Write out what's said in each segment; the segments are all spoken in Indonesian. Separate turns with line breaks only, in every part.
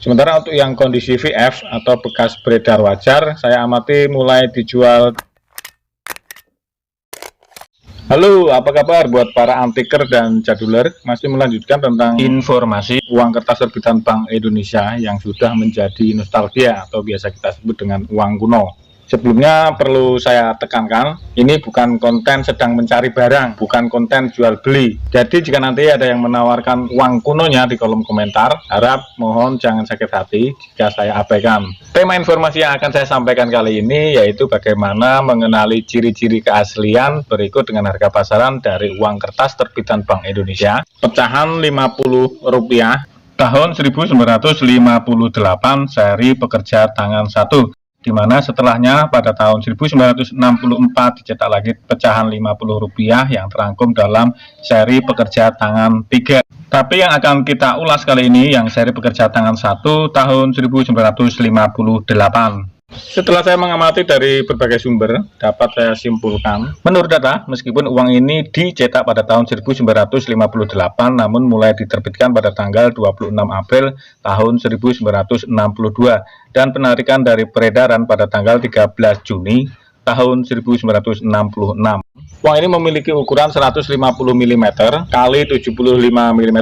Sementara untuk yang kondisi VF atau bekas beredar wajar, saya amati mulai dijual. Halo, apa kabar buat para antiker dan jaduler? Masih melanjutkan tentang informasi uang kertas terbitan Bank Indonesia yang sudah menjadi nostalgia atau biasa kita sebut dengan uang kuno. Sebelumnya perlu saya tekankan, ini bukan konten sedang mencari barang, bukan konten jual beli. Jadi jika nanti ada yang menawarkan uang kunonya di kolom komentar, harap mohon jangan sakit hati jika saya abaikan. Tema informasi yang akan saya sampaikan kali ini yaitu bagaimana mengenali ciri-ciri keaslian berikut dengan harga pasaran dari uang kertas terbitan Bank Indonesia. Pecahan Rp50 tahun 1958 seri pekerja tangan 1. Di mana setelahnya pada tahun 1964 dicetak lagi pecahan Rp50 yang terangkum dalam seri pekerja tangan 3. Tapi yang akan kita ulas kali ini yang seri pekerja tangan 1 tahun 1958. Setelah saya mengamati dari berbagai sumber, dapat saya simpulkan, menurut data, meskipun uang ini dicetak pada tahun 1958, namun mulai diterbitkan pada tanggal 26 April tahun 1962, dan penarikan dari peredaran pada tanggal 13 Juni tahun 1966. Uang ini memiliki ukuran 150 mm kali 75 mm.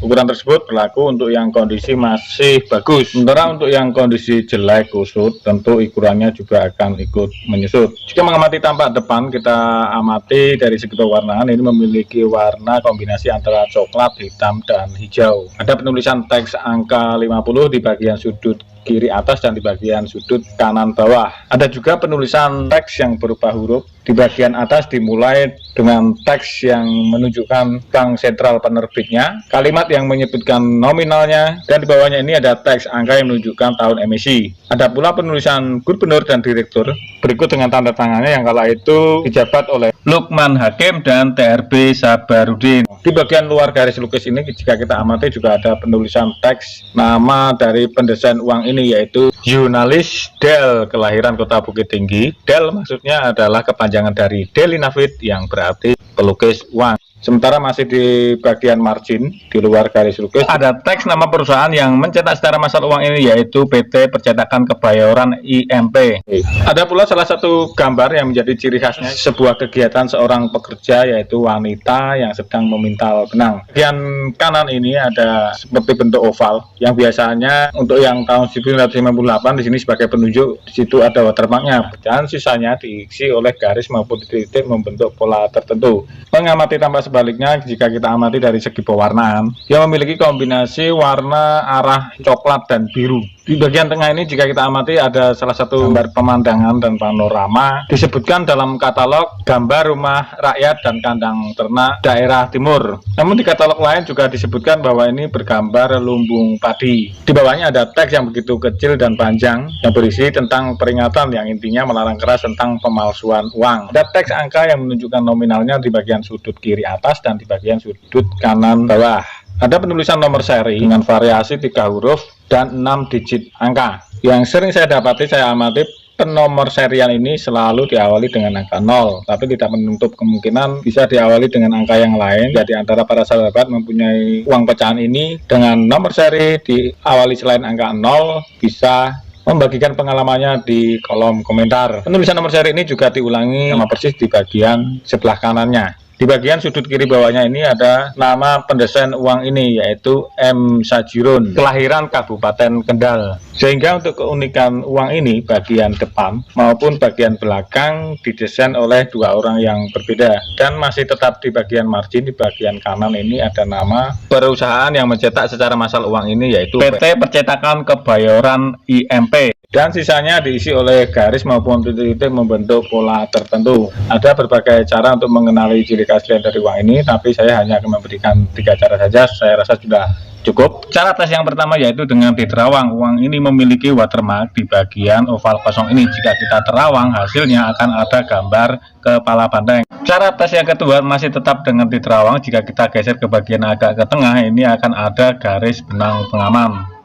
Ukuran tersebut berlaku untuk yang kondisi masih bagus. Sementara untuk yang kondisi jelek kusut, tentu ukurannya juga akan ikut menyusut. Jika mengamati tampak depan, kita amati dari segi pewarnaan, ini memiliki warna kombinasi antara coklat, hitam, dan hijau. Ada penulisan teks angka 50 di bagian sudut kiri atas dan di bagian sudut kanan bawah. Ada juga penulisan teks yang berupa huruf. Di bagian atas dimulai dengan teks yang menunjukkan bank sentral penerbitnya, kalimat yang menyebutkan nominalnya, dan di bawahnya ini ada teks angka yang menunjukkan tahun emisi. Ada pula penulisan gubernur dan direktur berikut dengan tanda tangannya yang kala itu dijabat oleh Lukman Hakim dan TRB Sabarudin. Di bagian luar garis lukis ini jika kita amati juga ada penulisan teks nama dari pendesain uang ini yaitu Yunalis Del, kelahiran kota Bukit Tinggi. Del maksudnya adalah kepanjangan dari Deli Nafit yang berarti pelukis uang. Sementara masih di bagian margin di luar garis lukis ada teks nama perusahaan yang mencetak secara massal uang ini yaitu PT Percetakan Kebayoran IMP. Ada pula salah satu gambar yang menjadi ciri khasnya sebuah kegiatan seorang pekerja yaitu wanita yang sedang memintal benang. Bagian kanan ini ada seperti bentuk oval yang biasanya untuk yang tahun 1958 di sini sebagai penunjuk, di situ ada watermarknya dan sisanya diisi oleh garis maupun titik membentuk pola tertentu. Mengamati tambah sebaliknya, jika kita amati dari segi pewarnaan, dia memiliki kombinasi warna arah coklat dan biru. Di bagian tengah ini jika kita amati ada salah satu gambar pemandangan dan panorama disebutkan dalam katalog gambar rumah rakyat dan kandang ternak daerah timur. Namun di katalog lain juga disebutkan bahwa ini bergambar lumbung padi. Di bawahnya ada teks yang begitu kecil dan panjang yang berisi tentang peringatan yang intinya melarang keras tentang pemalsuan uang. Ada teks angka yang menunjukkan nominalnya di bagian sudut kiri atas dan di bagian sudut kanan bawah. Ada penulisan nomor seri dengan variasi 3 huruf dan 6 digit angka. Yang sering saya dapati, saya amati penomor serial ini selalu diawali dengan angka 0, tapi tidak menutup kemungkinan bisa diawali dengan angka yang lain. Jadi antara para sahabat mempunyai uang pecahan ini dengan nomor seri diawali selain angka 0 bisa membagikan pengalamannya di kolom komentar. Penulisan nomor seri ini juga diulangi sama persis di bagian sebelah kanannya. Di bagian sudut kiri bawahnya ini ada nama pendesain uang ini yaitu M. Sajirun, kelahiran Kabupaten Kendal. Sehingga untuk keunikan uang ini bagian depan maupun bagian belakang didesain oleh dua orang yang berbeda. Dan masih tetap di bagian margin di bagian kanan ini ada nama perusahaan yang mencetak secara massal uang ini yaitu PT Percetakan Kebayoran IMP. Dan sisanya diisi oleh garis maupun titik-titik membentuk pola tertentu. Ada berbagai cara untuk mengenali ciri keaslian dari uang ini, tapi saya hanya akan memberikan 3 cara saja, saya rasa sudah cukup. Cara tes yang pertama yaitu dengan diterawang. Uang ini memiliki watermark di bagian oval kosong ini. Jika kita terawang, hasilnya akan ada gambar kepala banteng. Cara tes yang kedua masih tetap dengan diterawang. Jika kita geser ke bagian agak ke tengah, ini akan ada garis benang pengaman.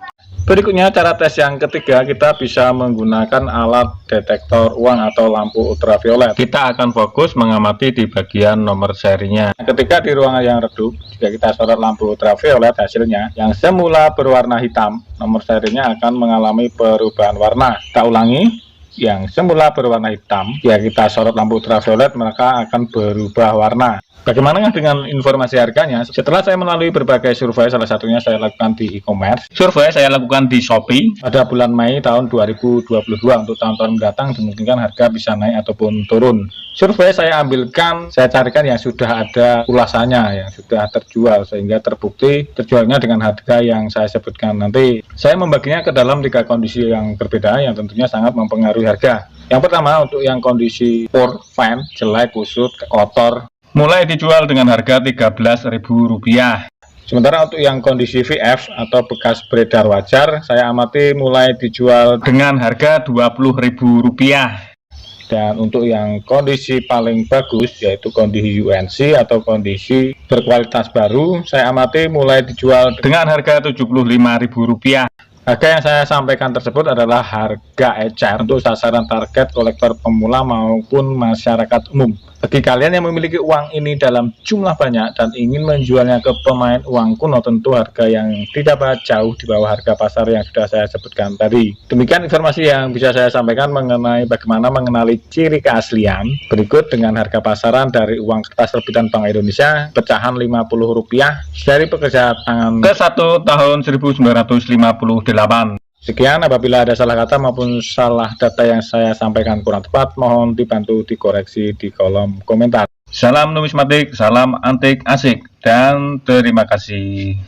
Berikutnya cara tes yang ketiga, kita bisa menggunakan alat detektor uang atau lampu ultraviolet. Kita akan fokus mengamati di bagian nomor serinya. Ketika di ruangan yang redup, jika kita sorot lampu ultraviolet, hasilnya yang semula berwarna hitam, nomor serinya akan mengalami perubahan warna. Kita ulangi, yang semula berwarna hitam, jika kita sorot lampu ultraviolet maka akan berubah warna. Bagaimana dengan informasi harganya? Setelah saya melalui berbagai survei, salah satunya saya lakukan di e-commerce. Survei saya lakukan di Shopee pada bulan Mei tahun 2022. Untuk tahun-tahun mendatang dimungkinkan harga bisa naik ataupun turun. Survei saya ambilkan, saya carikan yang sudah ada ulasannya, yang sudah terjual sehingga terbukti terjualnya dengan harga yang saya sebutkan. Nanti saya membaginya ke dalam 3 kondisi yang berbeda yang tentunya sangat mempengaruhi harga. Yang pertama, untuk yang kondisi poor, fine, jelek, kusut, kotor, mulai dijual dengan harga Rp13.000. Sementara untuk yang kondisi VF atau bekas beredar wajar, saya amati mulai dijual dengan harga Rp20.000. Dan untuk yang kondisi paling bagus, yaitu kondisi UNC atau kondisi berkualitas baru, saya amati mulai dijual dengan harga Rp75.000. Harga yang saya sampaikan tersebut adalah harga ecer untuk sasaran target kolektor pemula maupun masyarakat umum. Bagi kalian yang memiliki uang ini dalam jumlah banyak dan ingin menjualnya ke pemain uang kuno, tentu harga yang didapat jauh di bawah harga pasar yang sudah saya sebutkan tadi. Demikian informasi yang bisa saya sampaikan mengenai bagaimana mengenali ciri keaslian. Berikut dengan harga pasaran dari uang kertas terbitan Bank Indonesia, pecahan Rp50 dari pekerja tangan ke-1 tahun 1958. Sekian, apabila ada salah kata maupun salah data yang saya sampaikan kurang tepat, mohon dibantu dikoreksi di kolom komentar. Salam numismatik, salam antik asik, dan terima kasih.